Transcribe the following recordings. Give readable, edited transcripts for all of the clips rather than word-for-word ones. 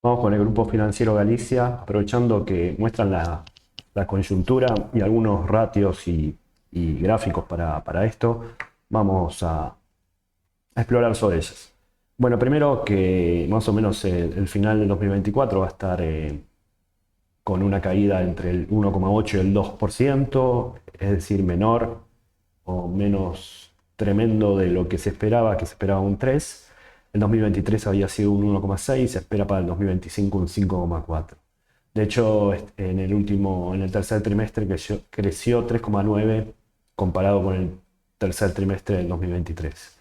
Vamos con el Grupo Financiero Galicia, aprovechando que muestran la coyuntura y algunos ratios y gráficos para esto, vamos a explorar sobre ellas. Bueno, primero que más o menos el final del 2024 va a estar con una caída entre el 1,8 y el 2%, es decir, menor o menos tremendo de lo que se esperaba un 3%. El 2023 había sido un 1,6, se espera para el 2025 un 5,4. De hecho, en el tercer trimestre creció 3,9 comparado con el tercer trimestre del 2023.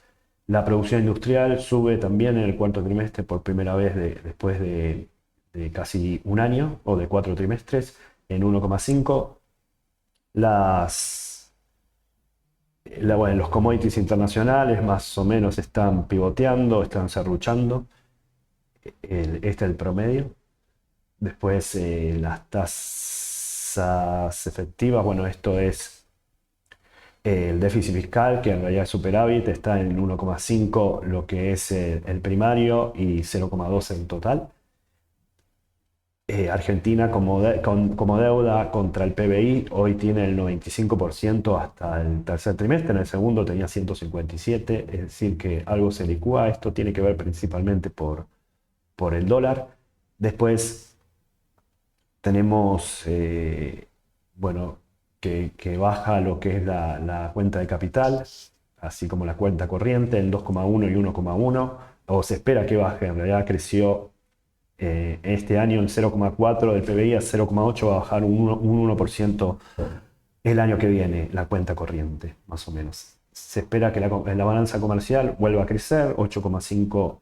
La producción industrial sube también en el cuarto trimestre por primera vez después de casi un año o de 4 trimestres en 1,5. Las, bueno, los commodities internacionales más o menos están pivoteando, están serruchando. Este es el promedio. Después las tasas efectivas, bueno, esto es el déficit fiscal, que en realidad es superávit, está en 1,5 lo que es el primario y 0,2 en total. Argentina como deuda contra el PBI hoy tiene el 95% hasta el tercer trimestre, en el segundo tenía 157, es decir, que algo se licúa. Esto tiene que ver principalmente por el dólar. Después tenemos, bueno, que baja lo que es la cuenta de capital, así como la cuenta corriente en 2,1 y 1,1, o se espera que baje, en realidad creció este año en 0,4 del PBI a 0,8, va a bajar un 1% el año que viene la cuenta corriente, más o menos. Se espera que la balanza comercial vuelva a crecer, 8,5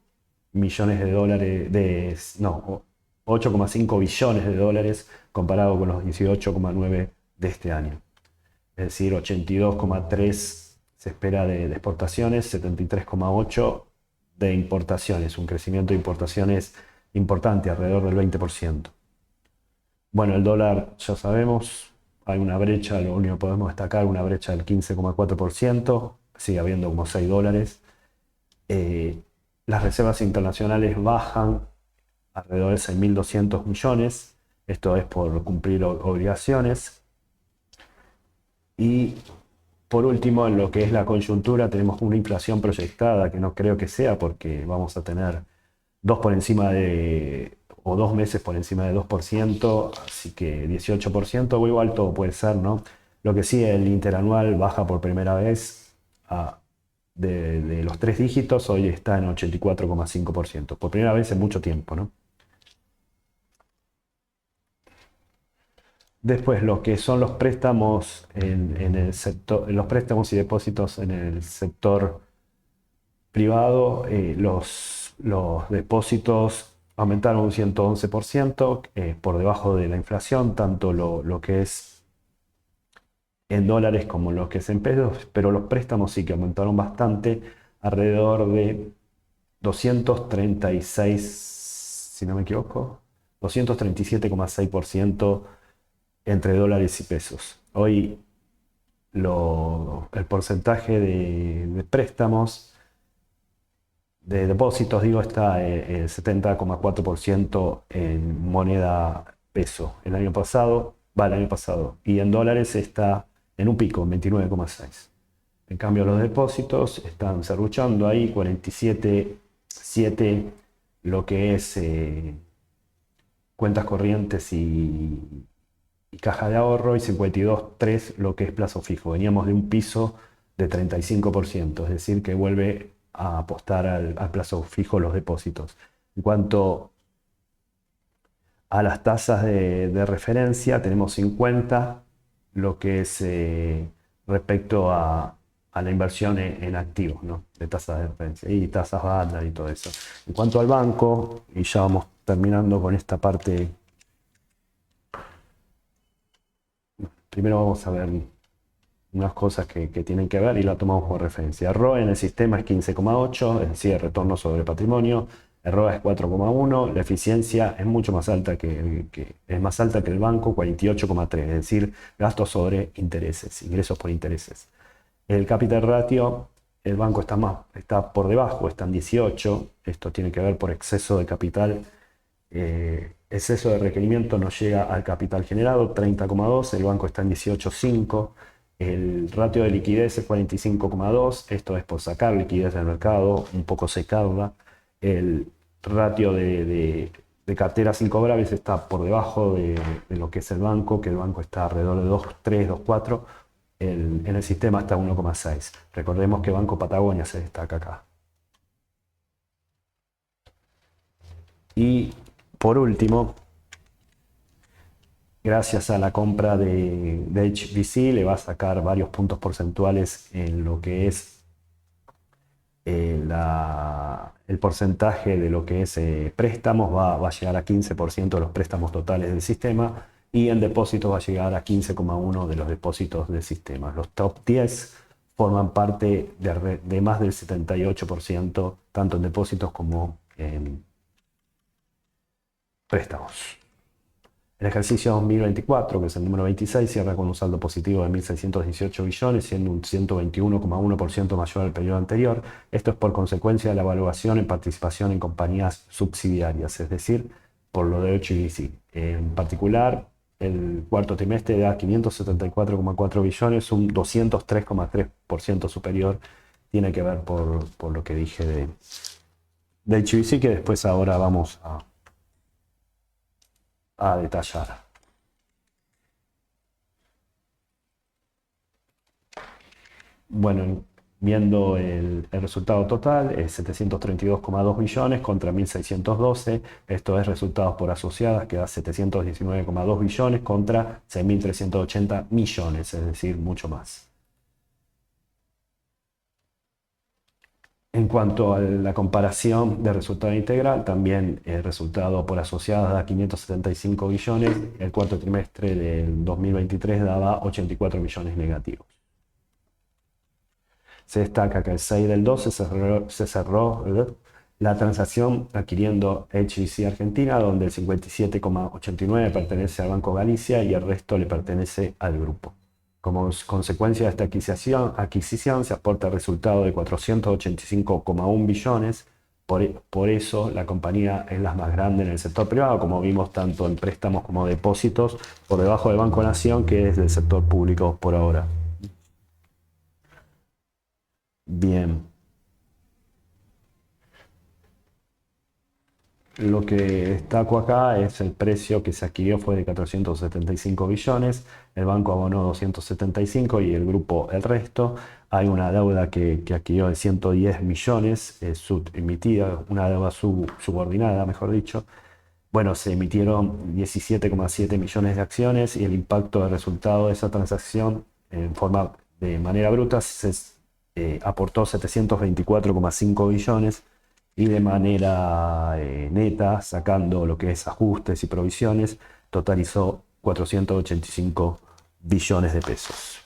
millones de dólares, no, 8,5 billones de dólares comparado con los 18,9 de este año. Es decir, 82,3 se espera de exportaciones, 73,8 de importaciones, un crecimiento de importaciones importante, alrededor del 20%. Bueno, el dólar ya sabemos, hay una brecha, lo único que podemos destacar, una brecha del 15,4%, sigue habiendo como 6 dólares. Eh, las reservas internacionales bajan alrededor de 6.200 millones, esto es por cumplir obligaciones. Y por último, en lo que es la coyuntura, tenemos una inflación proyectada que no creo que sea porque vamos a tener dos por encima de, o 2 meses por encima de 2%, así que 18%, o igual todo puede ser, ¿no? Lo que sí, el interanual baja por primera vez de los 3 dígitos, hoy está en 84,5%, por primera vez en mucho tiempo, ¿no? Después, lo que son los préstamos en el sector, los préstamos y depósitos en el sector privado, los depósitos aumentaron un 111%, por debajo de la inflación, tanto lo que es en dólares como lo que es en pesos, pero los préstamos sí que aumentaron bastante, alrededor de 236, si no me equivoco, 237,6% entre dólares y pesos. Hoy el porcentaje de préstamos, de depósitos, digo, está el 70,4% en moneda peso. El año pasado, y en dólares está en un pico, en 29,6. En cambio, los depósitos están serruchando ahí, 47,7 lo que es cuentas corrientes y caja de ahorro, y 52,3 lo que es plazo fijo. Veníamos de un piso de 35%, es decir, que vuelve a apostar al plazo fijo los depósitos. En cuanto a las tasas de referencia, tenemos 50 lo que es respecto a la inversión en activos, ¿no? De tasas de referencia y tasas Badlar y todo eso. En cuanto al banco, y ya vamos terminando con esta parte, primero vamos a ver unas cosas que tienen que ver y la tomamos como referencia. ROE en el sistema es 15,8, es decir, retorno sobre patrimonio. El ROA es 4,1, la eficiencia es mucho más alta es más alta que el banco, 48,3, es decir, gastos sobre intereses, ingresos por intereses. El capital ratio, el banco está por debajo, está en 18, esto tiene que ver por exceso de capital Exceso de requerimiento no llega al capital generado, 30,2, el banco está en 18,5, el ratio de liquidez es 45,2, esto es por sacar liquidez del mercado, un poco secarla. El ratio de carteras incobrables está por debajo de lo que es el banco, que el banco está alrededor de 2,3, 2,4, en el sistema está 1,6. Recordemos que Banco Patagonia se destaca acá. Y por último, gracias a la compra de HBC, le va a sacar varios puntos porcentuales en lo que es el porcentaje de lo que es préstamos, va a llegar a 15% de los préstamos totales del sistema, y en depósitos va a llegar a 15,1% de los depósitos del sistema. Los top 10 forman parte de más del 78%, tanto en depósitos como en préstamos. El ejercicio 2024, que es el número 26, cierra con un saldo positivo de 1.618 billones, siendo un 121,1% mayor al periodo anterior. Esto es por consecuencia de la evaluación en participación en compañías subsidiarias, es decir, por lo de HBC. En particular, el cuarto trimestre da 574,4 billones, un 203,3% superior. Tiene que ver por lo que dije de HBC, que después ahora vamos a detallar. Bueno, viendo el resultado total, es 732,2 billones contra 1.612. Esto es resultados por asociadas, que da 719,2 billones contra 6.380 millones, es decir, mucho más. En cuanto a la comparación de resultado integral, también el resultado por asociadas da 575 billones, el cuarto trimestre del 2023 daba 84 billones negativos. Se destaca que el 6 del 12 se cerró la transacción adquiriendo HBC Argentina, donde el 57,89% pertenece al Banco Galicia y el resto le pertenece al grupo. Como consecuencia de esta adquisición se aporta el resultado de 485,1 billones. Por eso la compañía es la más grande en el sector privado, como vimos tanto en préstamos como depósitos, por debajo del Banco Nación, que es del sector público por ahora. Bien. Lo que destaco acá es el precio que se adquirió fue de 475 billones, el banco abonó 275 y el grupo el resto. Hay una deuda que adquirió de 110 millones, emitida, una deuda subordinada, mejor dicho. Bueno, se emitieron 17,7 millones de acciones y el impacto del resultado de esa transacción de manera bruta se aportó 724,5 billones y de manera neta, sacando lo que es ajustes y provisiones, totalizó 485 billones de pesos.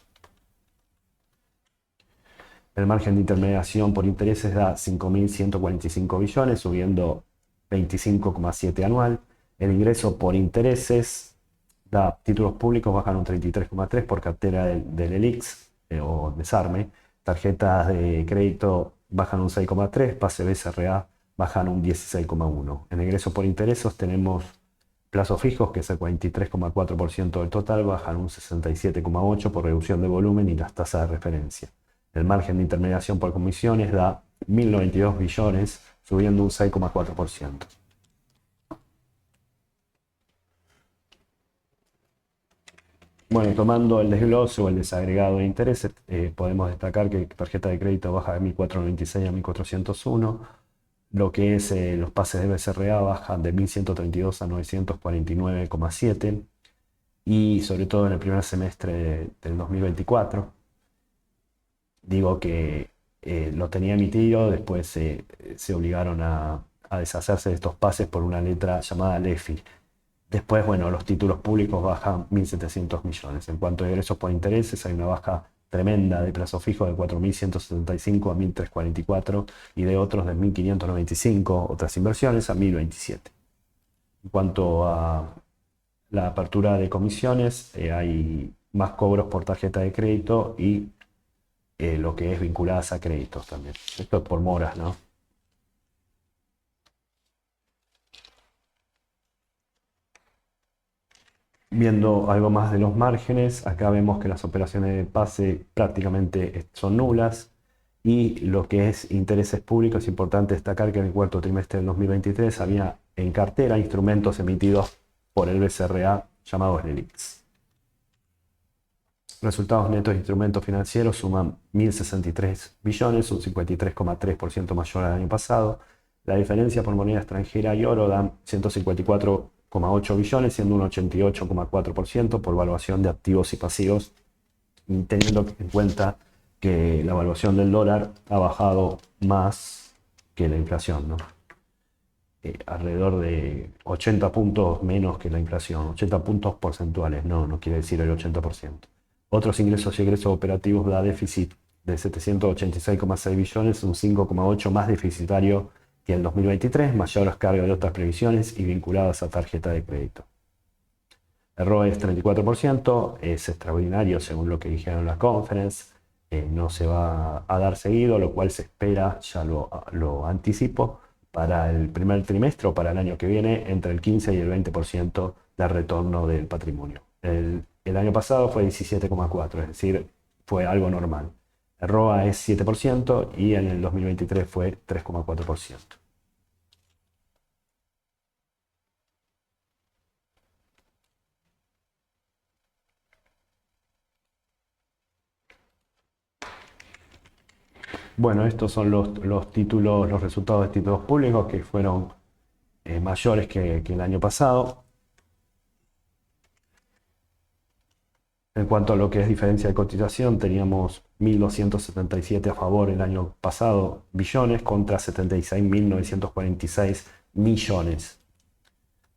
El margen de intermediación por intereses da 5.145 billones, subiendo 25,7 anual. El ingreso por intereses da títulos públicos, bajan un 33,3 por cartera del ELIX o desarme. Tarjetas de crédito bajan un 6,3, pase BCRA bajan un 16,1. En ingreso por intereses tenemos plazos fijos, que es el 43,4% del total, bajan un 67,8 por reducción de volumen y las tasas de referencia. El margen de intermediación por comisiones da 1.092 billones, subiendo un 6,4%. Bueno, tomando el desglose o el desagregado de intereses, podemos destacar que tarjeta de crédito baja de 1.496 a 1.401. Lo que es los pases de BCRA bajan de 1.132 a 949,7. Y sobre todo en el primer semestre del 2024. Digo que lo tenía emitido, después se obligaron a deshacerse de estos pases por una letra llamada LEFI. Después, bueno, los títulos públicos bajan 1.700 millones. En cuanto a ingresos por intereses, hay una baja tremenda de plazo fijo de 4.175 a 1.344 y de otros de 1.595, otras inversiones, a 1.027. En cuanto a la apertura de comisiones, hay más cobros por tarjeta de crédito y lo que es vinculadas a créditos también. Esto es por moras, ¿no? Viendo algo más de los márgenes, acá vemos que las operaciones de pase prácticamente son nulas y lo que es intereses públicos, es importante destacar que en el cuarto trimestre del 2023 había en cartera instrumentos emitidos por el BCRA llamados LELIQs. Resultados netos de instrumentos financieros suman 1.063 billones, un 53,3% mayor al año pasado. La diferencia por moneda extranjera y oro dan 154,8 billones, siendo un 88,4% por valuación de activos y pasivos, teniendo en cuenta que la valuación del dólar ha bajado más que la inflación, ¿no? Alrededor de 80 puntos menos que la inflación, 80 puntos porcentuales, no quiere decir el 80%. Otros ingresos y egresos operativos da déficit de 786,6 billones, un 5,8 más deficitario que el 2023, mayores cargas de otras previsiones y vinculadas a tarjeta de crédito. El ROE es 34%, es extraordinario según lo que dijeron en la conference, no se va a dar seguido, lo cual se espera, ya lo anticipo, para el primer trimestre o para el año que viene, entre el 15 y el 20% de retorno del patrimonio. El año pasado fue 17,4%, es decir, fue algo normal. El ROA es 7% y en el 2023 fue 3,4%. Bueno, estos son los títulos, los resultados de títulos públicos que fueron mayores que el año pasado. En cuanto a lo que es diferencia de cotización, teníamos 1.277 a favor el año pasado billones contra 76.946 millones.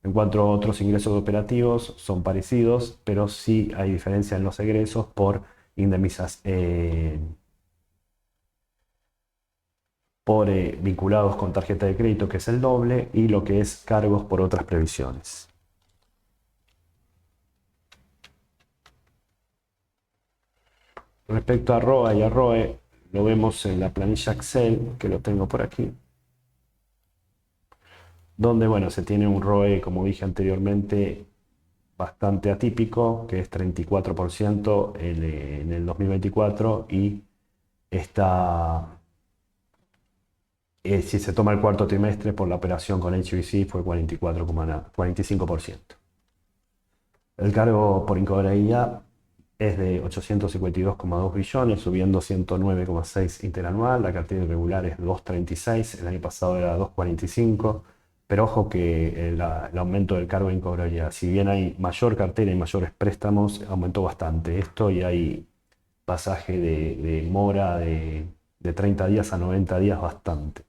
En cuanto a otros ingresos operativos, son parecidos, pero sí hay diferencia en los egresos por vinculados con tarjeta de crédito, que es el doble, y lo que es cargos por otras previsiones. Respecto a ROA y a ROE, lo vemos en la planilla Excel, que lo tengo por aquí, donde, bueno, se tiene un ROE, como dije anteriormente, bastante atípico, que es 34% en el 2024, y está, si se toma el cuarto trimestre por la operación con HSBC, fue 45%. El cargo por incobrabilidad es de 852,2 billones, subiendo 109,6 interanual. La cartera irregular es 236, el año pasado era 245. Pero ojo que el aumento del cargo de incobrabilidad, si bien hay mayor cartera y mayores préstamos, aumentó bastante esto y hay pasaje de mora de 30 días a 90 días bastante.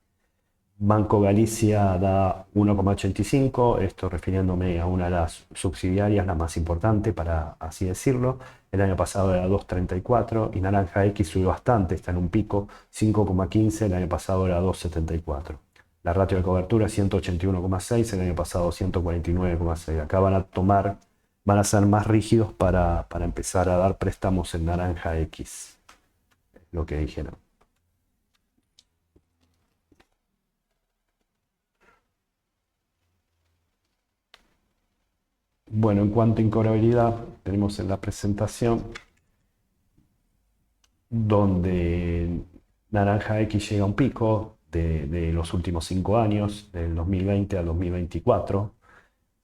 Banco Galicia da 1,85, esto refiriéndome a una de las subsidiarias, la más importante, para así decirlo. El año pasado era 2,34 y Naranja X subió bastante, está en un pico, 5,15, el año pasado era 2,74. La ratio de cobertura 181,6, el año pasado 149,6. Acá van a ser más rígidos para empezar a dar préstamos en Naranja X, lo que dijeron. Bueno, en cuanto a incobrabilidad, tenemos en la presentación donde Naranja X llega a un pico de los últimos 5 años, del 2020 al 2024,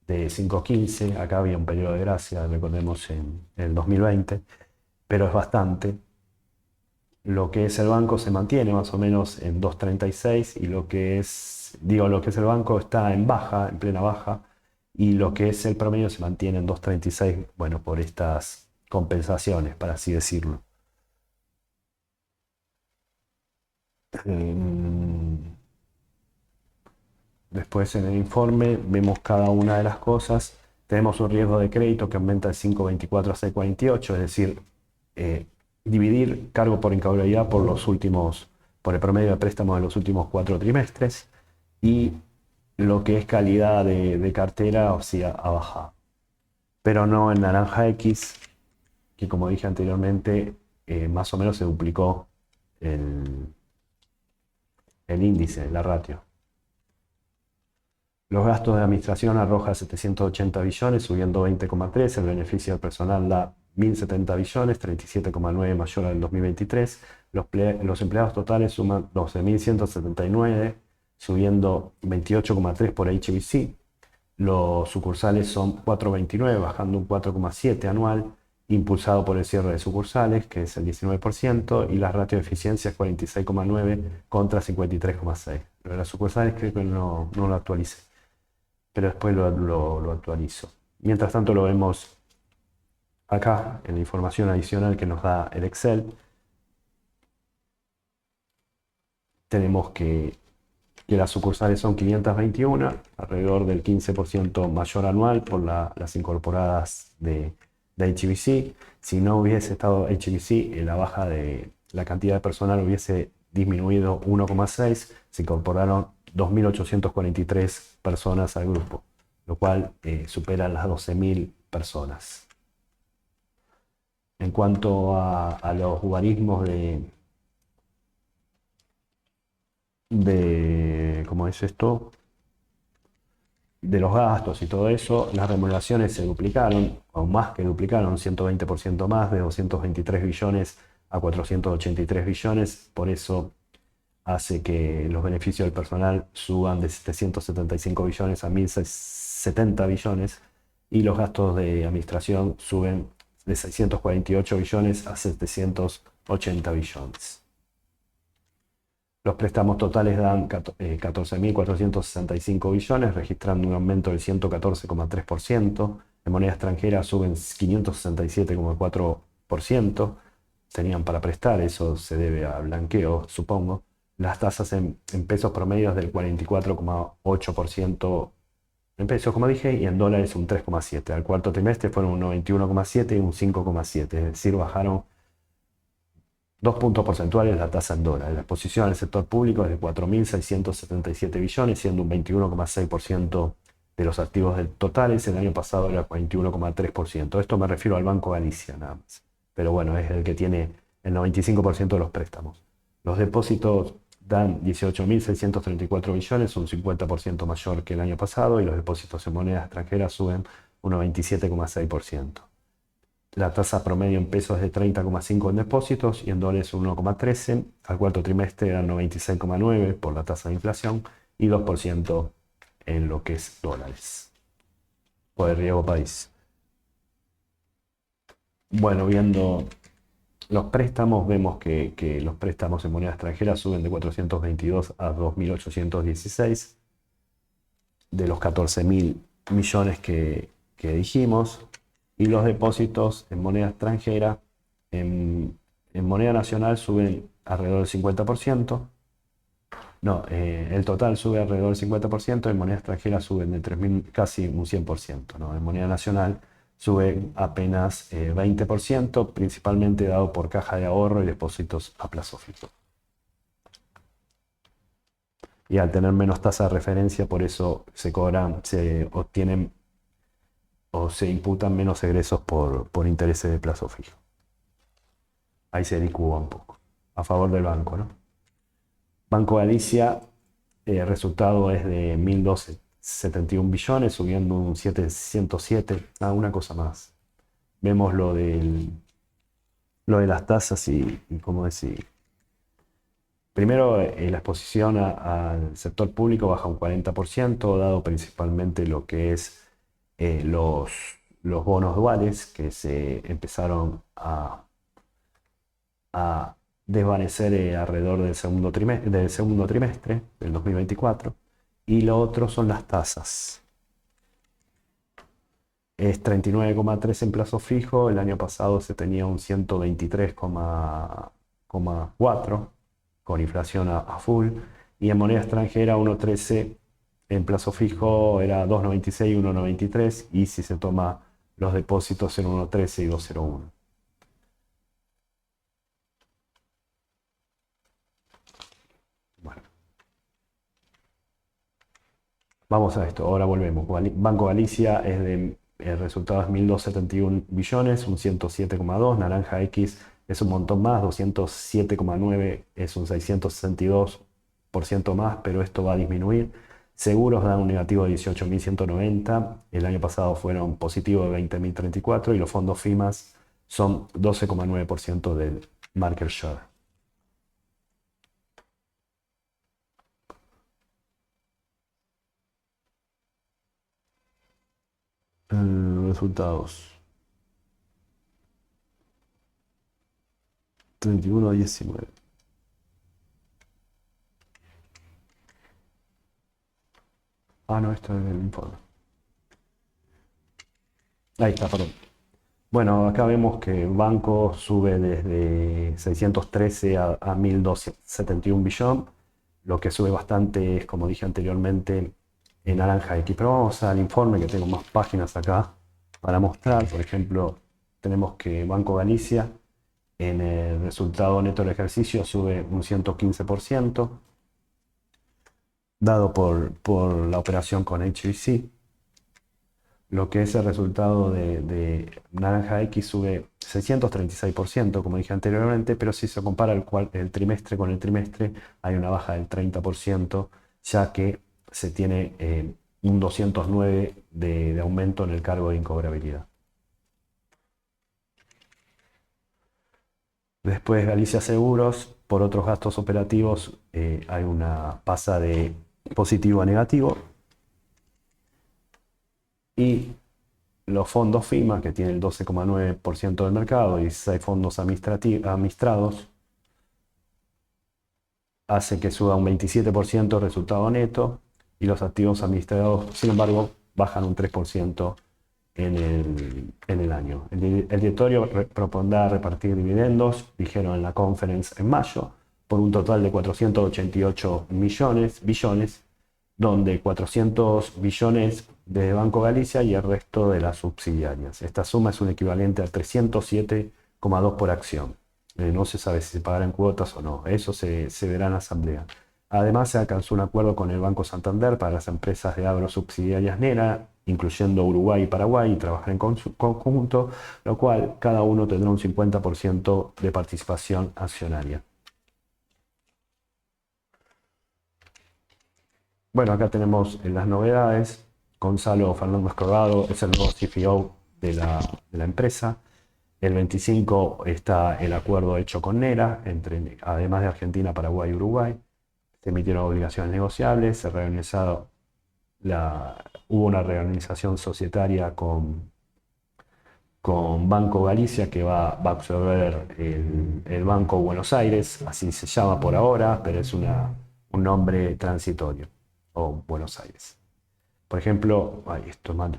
de 5,15. Acá había un periodo de gracia, recordemos, en el 2020, pero es bastante. Lo que es el banco se mantiene más o menos en 2,36 y lo que es el banco está en baja, en plena baja, y lo que es el promedio se mantiene en 2,36, bueno, por estas compensaciones, para así decirlo. Después en el informe vemos cada una de las cosas. Tenemos un riesgo de crédito que aumenta de 5,24 a 6,48, es decir, dividir cargo por incautabilidad por el promedio de préstamos de los últimos 4 trimestres, y lo que es calidad de cartera, o sea, ha bajado. Pero no en Naranja X, que como dije anteriormente, más o menos se duplicó el índice, la ratio. Los gastos de administración arroja 780 billones, subiendo 20,3. El beneficio del personal da 1.070 billones, 37,9 mayor al 2023. Los empleados totales suman 12.179, subiendo 28,3 por HBC. Los sucursales son 429, bajando un 4,7 anual, impulsado por el cierre de sucursales, que es el 19%, y la ratio de eficiencia es 46,9 contra 53,6. Lo de las sucursales creo que no lo actualicé, pero después lo actualizo. Mientras tanto lo vemos acá en la información adicional que nos da el Excel. Tenemos que las sucursales son 521, alrededor del 15% mayor anual por las incorporadas de HBC. Si no hubiese estado HBC, la baja de la cantidad de personal hubiese disminuido 1,6. Se incorporaron 2.843 personas al grupo, lo cual supera las 12.000 personas. En cuanto a los guarismos ¿cómo es esto? De los gastos y todo eso, las remuneraciones se duplicaron, o más que duplicaron, 120% más, de 223 billones a 483 billones. Por eso hace que los beneficios del personal suban de 775 billones a 1.070 billones y los gastos de administración suben de 648 billones a 780 billones. Los préstamos totales dan 14.465 billones, registrando un aumento del 114,3%. En moneda extranjera suben 567,4%. Tenían para prestar, eso se debe a blanqueo, supongo. Las tasas en pesos promedios del 44,8% en pesos, como dije, y en dólares un 3,7%. Al cuarto trimestre fueron un 91,7% y un 5,7%, es decir, bajaron 2 puntos porcentuales la tasa en dólares. La exposición al sector público es de 4.677 billones, siendo un 21,6% de los activos totales. El año pasado era 41,3%. Esto me refiero al Banco Galicia nada más. Pero bueno, es el que tiene el 95% de los préstamos. Los depósitos dan 18.634 billones, un 50% mayor que el año pasado, y los depósitos en moneda extranjera suben un 27,6%. La tasa promedio en pesos es de 30,5 en depósitos y en dólares 1,13. Al cuarto trimestre eran 96,9 por la tasa de inflación y 2% en lo que es dólares. Por el riesgo país. Bueno, viendo los préstamos, vemos que los préstamos en moneda extranjera suben de 422 a 2.816 de los 14.000 millones que dijimos. Y los depósitos en moneda extranjera, en moneda nacional suben alrededor del 50%. No, el total sube alrededor del 50%, en moneda extranjera suben de 3.000, casi un 100%, ¿no? En moneda nacional sube apenas 20%, principalmente dado por caja de ahorro y depósitos a plazo fijo. Y al tener menos tasa de referencia, por eso se obtienen o se imputan menos egresos por intereses de plazo fijo. Ahí se licúa un poco. A favor del banco, ¿no? Banco Galicia, el resultado es de 1.271 billones, subiendo un 707. Una cosa más. Vemos lo de las tasas y cómo decir. Primero, la exposición al sector público baja un 40%, dado principalmente lo que es los bonos duales que se empezaron a desvanecer alrededor del segundo trimestre del 2024. Y lo otro son las tasas. Es 39,3 en plazo fijo, el año pasado se tenía un 123,4 con inflación a full, y en moneda extranjera 1,13 en plazo fijo era 2,96 y 1,93, y si se toma los depósitos en 1,13 y 2,01. Bueno. Vamos a esto, ahora volvemos. Banco Galicia el resultado es 1.271 billones, un 107,2. Naranja X es un montón más, 207,9 es un 662% más, pero esto va a disminuir. Seguros dan un negativo de 18.190, el año pasado fueron positivos de 20.034 y los fondos FIMAS son 12,9% del market share. Resultados. 31-19. Ah, no, esto es el informe. Ahí está, perdón. Bueno, acá vemos que el banco sube desde 613 a 1.271 billón. Lo que sube bastante es, como dije anteriormente, en naranja X. Pero vamos al informe, que tengo más páginas acá para mostrar. Por ejemplo, tenemos que Banco Galicia en el resultado neto del ejercicio sube un 115%, dado por la operación con HSBC. Lo que es el resultado de Naranja X sube 636%, como dije anteriormente, pero si se compara el trimestre con el trimestre, hay una baja del 30%, ya que se tiene un 209 de aumento en el cargo de incobrabilidad. Después Galicia Seguros, por otros gastos operativos, hay una pasa de positivo a negativo. Y los fondos FIMA, que tienen el 12,9% del mercado y 16 fondos administrados, hace que suba un 27% el resultado neto y los activos administrados, sin embargo, bajan un 3% en el año. El directorio propondrá repartir dividendos, dijeron en la conference en mayo, por un total de 488 billones, donde 400 billones de Banco Galicia y el resto de las subsidiarias. Esta suma es un equivalente a 307,2 por acción. No se sabe si se pagarán cuotas o no, eso se verá en la asamblea. Además, se alcanzó un acuerdo con el Banco Santander para las empresas de agro subsidiarias NERA, incluyendo Uruguay y Paraguay, y trabajar en conjunto, lo cual cada uno tendrá un 50% de participación accionaria. Bueno, acá tenemos las novedades. Gonzalo Fernández Corrado es el nuevo CFO de la empresa. El 25 está el acuerdo hecho con NERA, además de Argentina, Paraguay y Uruguay. Se emitieron obligaciones negociables, hubo una reorganización societaria con Banco Galicia, que va a absorber el Banco Buenos Aires, así se llama por ahora, pero es un nombre transitorio, o Buenos Aires. Por ejemplo, esto es mal.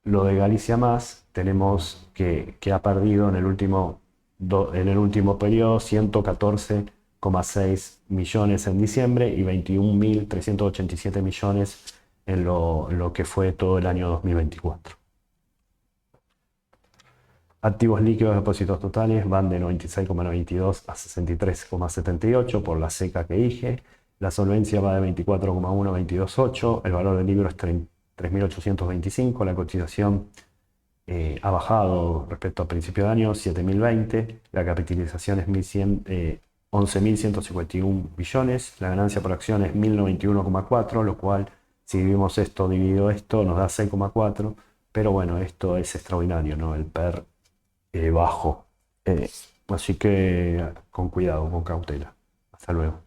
Lo de Galicia Más, tenemos que ha perdido en el último periodo 114,6 millones en diciembre y 21.387 millones en lo que fue todo el año 2024. Activos líquidos, depósitos totales van de 96,92 a 63,78 por la seca que dije. La solvencia va de 24,1 a 22,8. El valor del libro es 3.825. La cotización ha bajado respecto al principio de año, 7.020. La capitalización es 11.151 billones. La ganancia por acción es 1.091,4, lo cual, si dividimos esto, dividido esto, nos da 6,4. Pero bueno, esto es extraordinario, ¿no? El PER bajo. Así que con cuidado, con cautela. Hasta luego.